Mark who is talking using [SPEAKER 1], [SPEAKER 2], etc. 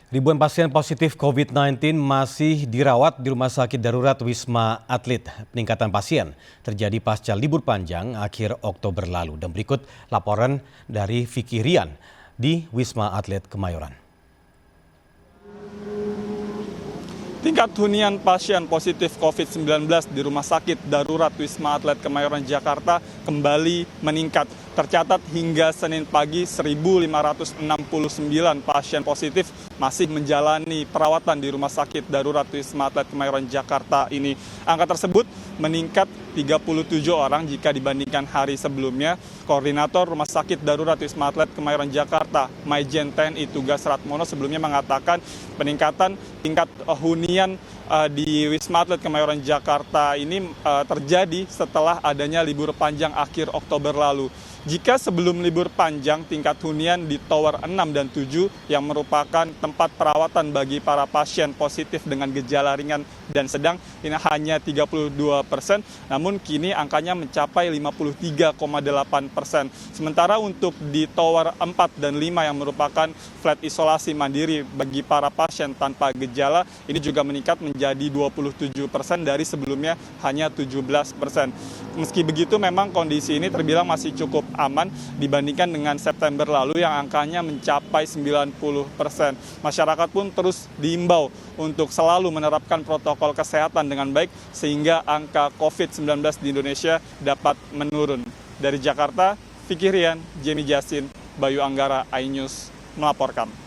[SPEAKER 1] Ribuan pasien positif COVID-19 masih dirawat di Rumah Sakit Darurat Wisma Atlet. Peningkatan pasien terjadi pasca libur panjang akhir Oktober lalu. Dan berikut laporan dari Vicky Rian di Wisma Atlet Kemayoran.
[SPEAKER 2] Tingkat hunian pasien positif COVID-19 di Rumah Sakit Darurat Wisma Atlet Kemayoran Jakarta kembali meningkat. Tercatat hingga Senin pagi 1.569 pasien positif masih menjalani perawatan di Rumah Sakit Darurat Wisma Atlet Kemayoran Jakarta ini. Angka tersebut meningkat 37 orang jika dibandingkan hari sebelumnya. Koordinator Rumah Sakit Darurat Wisma Atlet Kemayoran Jakarta, Maijen TNI Tugas Ratmono sebelumnya mengatakan peningkatan tingkat hunian di Wisma Atlet Kemayoran Jakarta ini terjadi setelah adanya libur panjang akhir Oktober lalu. Jika sebelum libur panjang, tingkat hunian di Tower 6 dan 7 yang merupakan tempat perawatan bagi para pasien positif dengan gejala ringan dan sedang ini hanya 32%, namun kini angkanya mencapai 53,8%. Sementara untuk di Tower 4 dan 5 yang merupakan flat isolasi mandiri bagi para pasien tanpa gejala, ini juga meningkat menjadi 27% dari sebelumnya hanya 17%. Meski begitu memang kondisi ini terbilang masih cukup aman dibandingkan dengan September lalu yang angkanya mencapai 90%. Masyarakat pun terus diimbau untuk selalu menerapkan protokol kesehatan dengan baik sehingga angka COVID-19 di Indonesia dapat menurun. Dari Jakarta, Vicky Rian, Jemi Jasin, Bayu Anggara, iNews melaporkan.